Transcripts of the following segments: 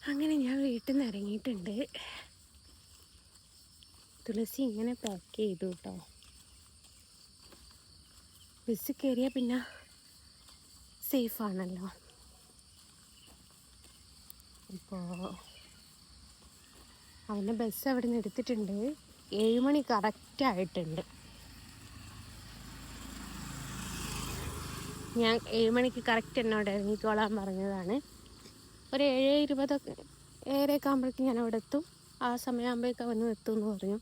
അങ്ങനെ ഞാൻ വീട്ടിൽ നിന്ന് ഇറങ്ങിയിട്ടുണ്ട്. തുളസി ഇങ്ങനെ പാക്ക് ചെയ്തു കേട്ടോ. ബസ് കയറിയാൽ പിന്നെ സേഫാണല്ലോ. ഇപ്പോൾ അവൻ്റെ ബസ് അവിടെ നിന്ന് എടുത്തിട്ടുണ്ട്. 7 മണി കറക്റ്റായിട്ടുണ്ട്. ഞാൻ 7 മണിക്ക് കറക്റ്റ് എന്നോട് ഇറങ്ങിക്കോളാൻ പറഞ്ഞതാണ്. ഒരു 7:20 ഏഴരയൊക്കെ ആകുമ്പോഴേക്കും ഞാൻ അവിടെ എത്തും. ആ സമയമാകുമ്പോഴേക്കും അവന് എത്തും എന്ന് പറഞ്ഞു.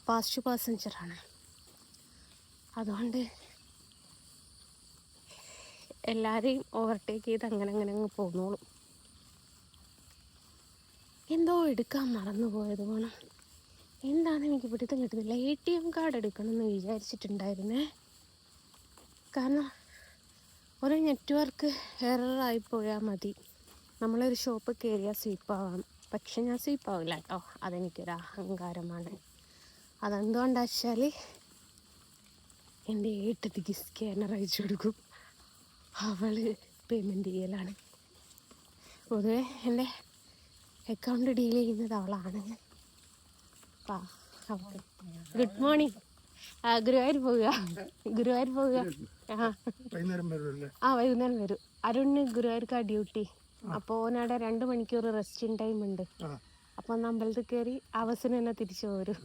ഫാസ്റ്റ് പാസഞ്ചറാണ്, അതുകൊണ്ട് എല്ലാവരെയും ഓവർടേക്ക് ചെയ്ത് അങ്ങനെ അങ്ങ് പോന്നോളും. എന്തോ എടുക്കാൻ മറന്നു പോയത് വേണം. എന്താണെന്ന് എനിക്ക് പിടുത്തം കിട്ടുന്നില്ല. ATM കാർഡ് എടുക്കണമെന്ന് വിചാരിച്ചിട്ടുണ്ടായിരുന്നേ. കാരണം ഒരു നെറ്റ്വർക്ക് എററായിപ്പോയാൽ മതി, നമ്മളൊരു ഷോപ്പ് കയറിയാൽ സ്വീപ്പാവാം. പക്ഷെ ഞാൻ സ്വീപ്പാവില്ല കേട്ടോ, അതെനിക്കൊരു അഹങ്കാരമാണ്. അതെന്തുകൊണ്ടാ വെച്ചാൽ എൻ്റെ ഏട്ടത്തിക്ക് സ്കാനർ അയച്ചു കൊടുക്കും, അവൾ പേയ്മെൻറ്റ് ചെയ്യലാണ്. പൊതുവെ എൻ്റെ അക്കൗണ്ട് ഡീൽ ചെയ്യുന്നത് അവളാണ്. Good morning. ഗുരുവായൂർ പോവുക. വൈകുന്നേരം വരും. അരുണിന് ഗുരുവായൂർക്കാ ഡ്യൂട്ടി. അപ്പോൾ ഓനവിടെ 2 മണിക്കൂർ റെസ്റ്റിംഗ് ടൈം ഉണ്ട്. അപ്പോൾ ഒന്ന് അമ്പലത്തിൽ കയറി അവസരം തന്നെ തിരിച്ചു പോരും.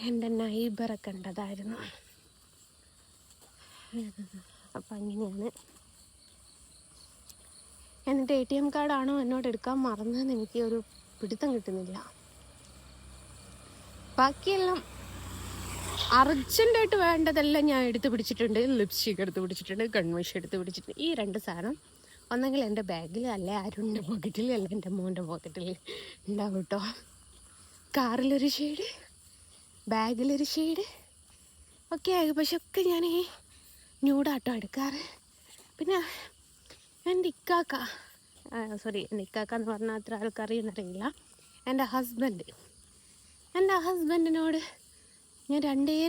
എൻ്റെ നൈബറൊക്കെ ഉണ്ടതായിരുന്നു. അപ്പം അങ്ങനെയാണ്. എന്നിട്ട് ATM കാർഡാണോ എന്നോട് എടുക്കാൻ മറന്നതെന്ന് എനിക്ക് ഒരു പിടുത്തം കിട്ടുന്നില്ല. ബാക്കിയെല്ലാം അർജൻറ്റായിട്ട് വേണ്ടതെല്ലാം ഞാൻ എടുത്ത് പിടിച്ചിട്ടുണ്ട്. ലിപ്സ്റ്റിക് എടുത്ത് പിടിച്ചിട്ടുണ്ട്, കൺമഷി എടുത്ത് പിടിച്ചിട്ടുണ്ട്. ഈ 2 സാധനം ഒന്നെങ്കിൽ എൻ്റെ ബാഗിൽ, അല്ലെ അരുണിൻ്റെ പോക്കറ്റിൽ, അല്ല എൻ്റെ മോൻ്റെ പോക്കറ്റിൽ ഉണ്ടാവും കേട്ടോ. കാറിലൊരു ഷെയ്ഡ്, ബാഗിലൊരു ഷെയ്ഡ് ഒക്കെ ആയി. പക്ഷെ ഒക്കെ ഞാൻ ഈ ന്യൂഡാട്ടോ എടുക്കാറ്. പിന്നെ എൻ്റെ ഇക്കാക്ക എന്ന് പറഞ്ഞാൽ അത്ര ആൾക്കറിയുന്നറിയില്ല. എൻ്റെ ഹസ്ബൻഡിനോട് ഞാൻ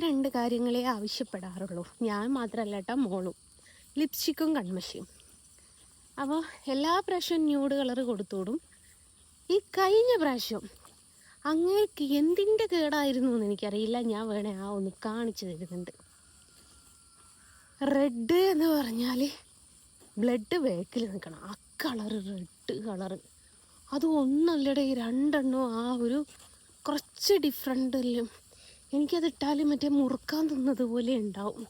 2 കാര്യങ്ങളെ ആവശ്യപ്പെടാറുള്ളൂ. ഞാൻ മാത്രമല്ല കേട്ടോ, മോളും. ലിപ്സ്റ്റിക്കും കൺമഷിയും. അപ്പോൾ എല്ലാ പ്രാവശ്യവും ന്യൂഡ് കളർ കൊടുത്തുവിടും. ഈ കഴിഞ്ഞ പ്രാവശ്യം അങ്ങേക്ക് എന്തിൻ്റെ കേടായിരുന്നു എന്ന് എനിക്കറിയില്ല. ഞാൻ വേണേ ഒന്ന് കാണിച്ചു തരുന്നുണ്ട്. റെഡ് എന്ന് പറഞ്ഞാൽ ബ്ലഡ് വേക്കിൽ നിൽക്കണം. ആ കളറ്, റെഡ് കളറ്. അത് ഒന്നല്ലടേ, 2 ആ ഒരു കുറച്ച് ഡിഫറെൻ്റിലും. എനിക്കതിട്ടാൽ മറ്റേ മുറുക്കാൻ തിന്നത് പോലെ ഉണ്ടാവും.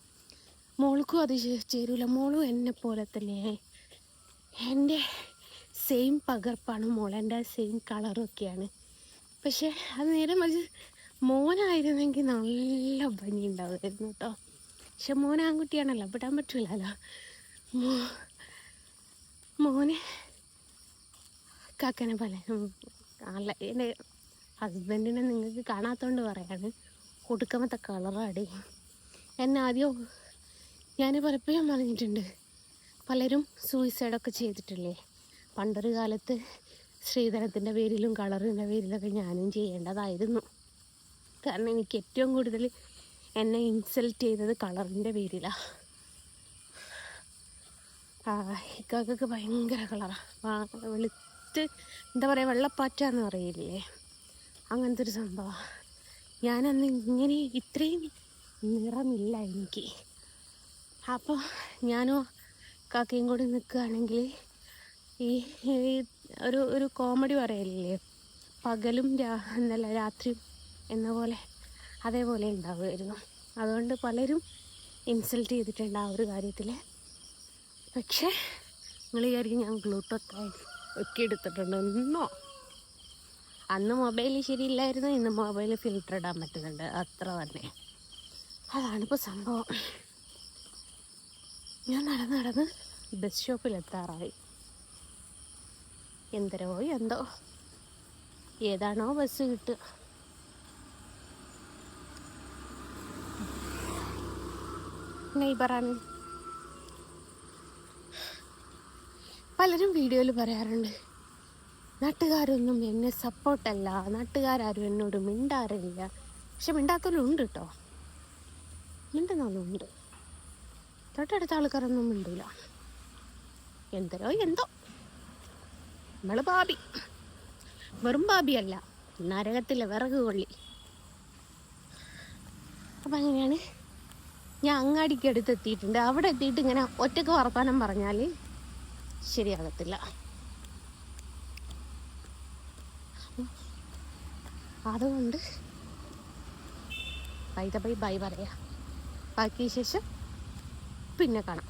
മോൾക്കും അത് ചേരൂല. മോളും എന്നെ പോലെ തന്നെ, എൻ്റെ സെയിം പകർപ്പാണ് മോൾ, എൻ്റെ സെയിം കളറൊക്കെയാണ്. പക്ഷെ അത് നേരെ മറിച്ച് മോനായിരുന്നെങ്കിൽ നല്ല ഭംഗി ഉണ്ടാവുമായിരുന്നു കേട്ടോ. പക്ഷെ മോൻ ആൺകുട്ടിയാണല്ലോ, വിടാൻ പറ്റൂലല്ലോ. മോന് കാക്കനെ പോലെ അല്ല. എൻ്റെ ഹസ്ബൻഡിനെ നിങ്ങൾക്ക് കാണാത്തോണ്ട് പറയാണ്, കൊടുക്കാമത്തെ കളറാടി. എന്നെ ആദ്യം ഞാൻ പലപ്പോഴും പറഞ്ഞിട്ടുണ്ട്, പലരും സൂയിസൈഡൊക്കെ ചെയ്തിട്ടില്ലേ. പണ്ടൊരു കാലത്ത് ശ്രീധരത്തിൻ്റെ പേരിലും കളറിൻ്റെ പേരിലൊക്കെ ഞാനും ചെയ്യേണ്ടതായിരുന്നു. കാരണം എനിക്ക് ഏറ്റവും കൂടുതൽ എന്നെ ഇൻസൾട്ട് ചെയ്തത് കളറിൻ്റെ പേരിലാണ്. ഇക്കാക്കൊക്കെ ഭയങ്കര കളറാണ്, വെളുത്ത് എന്താ പറയുക, വെള്ളപ്പാറ്റാന്ന് പറയില്ലേ, അങ്ങനത്തെ ഒരു സംഭവമാണ്. ഞാനന്ന് ഇങ്ങനെ ഇത്രയും നിറമില്ല എനിക്ക്. അപ്പോൾ ഞാനും കാക്കയും കൂടി നിൽക്കുകയാണെങ്കിൽ ഈ ഒരു കോമഡി പറയലില്ലേ, പകലും രാത്രിയും എന്ന പോലെ, അതേപോലെ ഉണ്ടാവുമായിരുന്നു. അതുകൊണ്ട് പലരും ഇൻസൾട്ട് ചെയ്തിട്ടുണ്ട് ആ ഒരു കാര്യത്തിൽ. പക്ഷേ നിങ്ങൾ വിചാരിക്കും ഞാൻ ഗ്ലൂട്ടൊക്കെ ഒക്കെ എടുത്തിട്ടുണ്ടെന്നോ. അന്ന് മൊബൈൽ ശരിയില്ലായിരുന്നു, ഇന്ന് മൊബൈൽ ഫിൽറ്റർ ഇടാൻ പറ്റുന്നുണ്ട്, അത്ര തന്നെ. അതാണിപ്പോൾ സംഭവം. ഞാൻ നടന്ന് ബസ് സ്റ്റോപ്പിലെത്താറായി. എന്തോ ഏതാണോ ബസ് കിട്ടുക. നെയ്ബറാണ്. പലരും വീഡിയോയിൽ പറയാറുണ്ട്, നാട്ടുകാരൊന്നും എന്നെ സപ്പോർട്ടല്ല, നാട്ടുകാരും എന്നോട് മിണ്ടാറില്ല. പക്ഷെ മിണ്ടാത്തവരുണ്ട് കേട്ടോ, മിണ്ടുന്നവരുണ്ട്. തൊട്ടടുത്ത ആൾക്കാരൊന്നും മിണ്ടില്ല. എന്തോ നമ്മൾ ബാബി, വെറും ബാബിയല്ല, നരകത്തിലെ വിറക് കൊള്ളി. അപ്പം അങ്ങനെയാണ് ഞാൻ അങ്ങാടിക്ക് അടുത്തെത്തിയിട്ടുണ്ട്. അവിടെ എത്തിയിട്ട് ഇങ്ങനെ ഒറ്റക്ക് വർത്താനം പറഞ്ഞാൽ ശരിയാകത്തില്ല. അതുകൊണ്ട് ബൈ പറയാം. ബാക്കി ശേഷം പിന്നെ കാണാം.